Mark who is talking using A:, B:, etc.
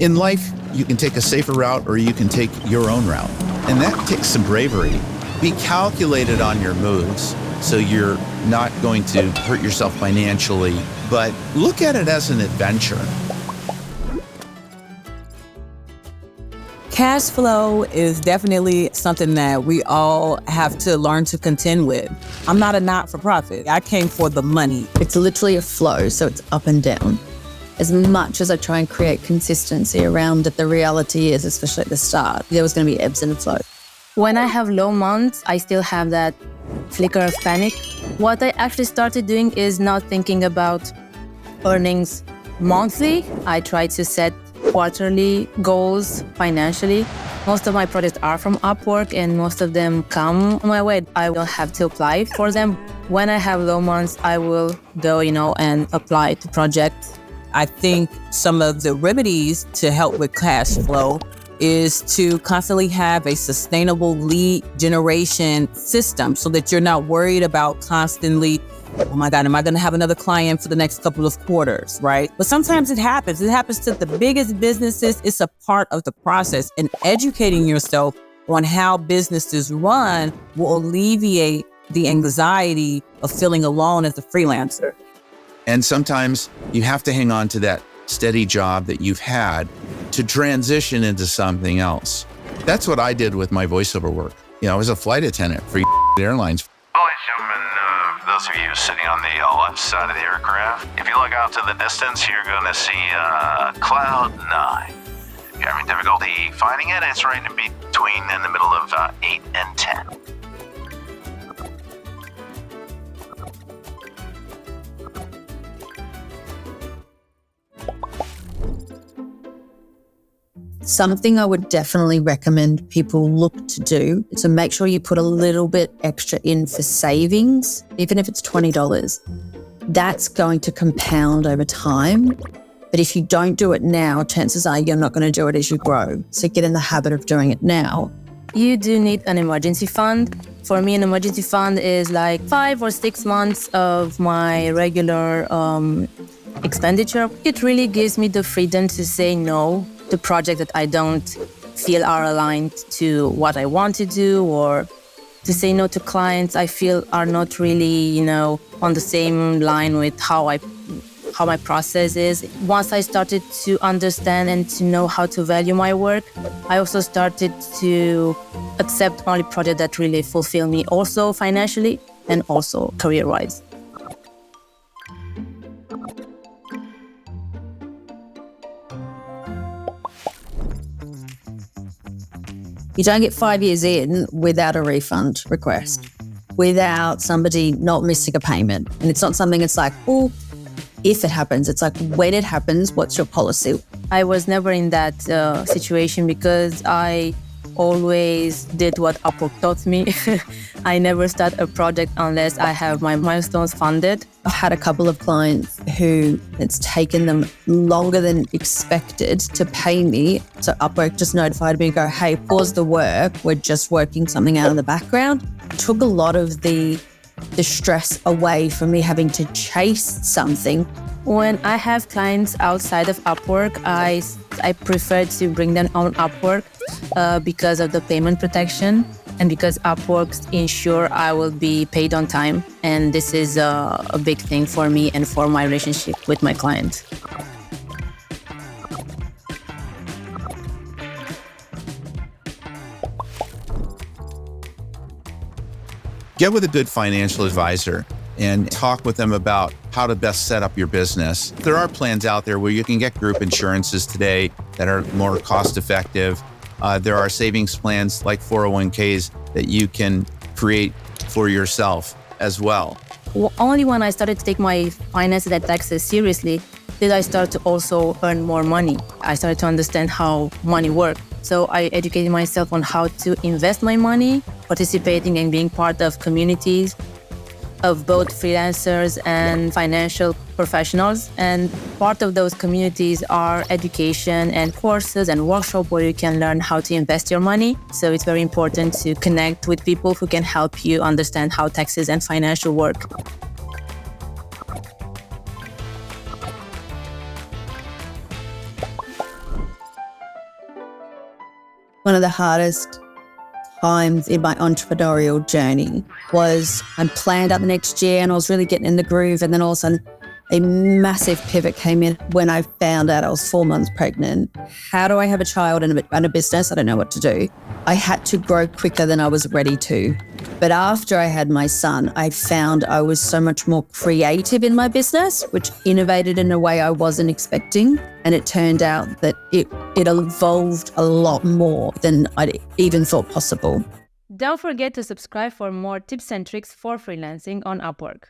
A: In life, you can take a safer route or you can take your own route. And that takes some bravery. Be calculated on your moves so you're not going to hurt yourself financially, but look at it as an adventure.
B: Cash flow is definitely something that we all have to learn to contend with. I'm not a not-for-profit. I came for the money.
C: It's literally a flow, so it's up and down. As much as I try and create consistency around it, the reality is, especially at the start, there was going to be ebbs and flows.
D: When I have low months, I still have that flicker of panic. What I actually started doing is not thinking about earnings monthly. I try to set quarterly goals financially. Most of my projects are from Upwork and most of them come my way. I will have to apply for them. When I have low months, I will go, and apply to projects.
B: I think some of the remedies to help with cash flow is to constantly have a sustainable lead generation system so that you're not worried about constantly, oh my God, am I going to have another client for the next couple of quarters, right? But sometimes it happens. It happens to the biggest businesses. It's a part of the process, and educating yourself on how businesses run will alleviate the anxiety of feeling alone as a freelancer.
A: And sometimes you have to hang on to that steady job that you've had to transition into something else. That's what I did with my voiceover work. I was a flight attendant for airlines.
E: Ladies and gentlemen, for those of you sitting on the left side of the aircraft, if you look out to the distance, you're going to see Cloud 9. If you're having difficulty finding it, it's right in between in the middle of 8 and 10.
C: Something I would definitely recommend people look to do is to make sure you put a little bit extra in for savings, even if it's $20. That's going to compound over time. But if you don't do it now, chances are you're not going to do it as you grow. So get in the habit of doing it now.
D: You do need an emergency fund. For me, an emergency fund is like 5 or 6 months of my regular expenditure. It really gives me the freedom to say no to projects that I don't feel are aligned to what I want to do, or to say no to clients I feel are not really, on the same line with how my process is. Once I started to understand and to know how to value my work, I also started to accept only projects that really fulfill me, also financially and also career-wise.
C: You don't get 5 years in without a refund request, without somebody not missing a payment. And it's not something it's like, oh, if it happens. It's like, when it happens, what's your policy?
D: I was never in that situation because I always did what Upwork taught me. I never start a project unless I have my milestones funded.
C: I've had a couple of clients who it's taken them longer than expected to pay me. So Upwork just notified me, go, hey, pause the work. We're just working something out in the background. It took a lot of the stress away from me having to chase something.
D: When I have clients outside of Upwork, I prefer to bring them on Upwork because of the payment protection and because Upwork ensure I will be paid on time. And this is a big thing for me and for my relationship with my clients.
A: Get with a good financial advisor and talk with them about how to best set up your business. There are plans out there where you can get group insurances today that are more cost effective. There are savings plans like 401ks that you can create for yourself as well.
D: Only when I started to take my finances and taxes seriously did I start to also earn more money. I started to understand how money works. So I educated myself on how to invest my money, participating and being part of communities of both freelancers and financial professionals. And part of those communities are education and courses and workshops where you can learn how to invest your money. So it's very important to connect with people who can help you understand how taxes and financial work.
C: One of the hardest times in my entrepreneurial journey was I planned out the next year and I was really getting in the groove, and then all of a sudden a massive pivot came in when I found out I was 4 months pregnant. How do I have a child and a business? I don't know what to do. I had to grow quicker than I was ready to. But after I had my son, I found I was so much more creative in my business, which innovated in a way I wasn't expecting. And it turned out that it evolved a lot more than I'd even thought possible.
D: Don't forget to subscribe for more tips and tricks for freelancing on Upwork.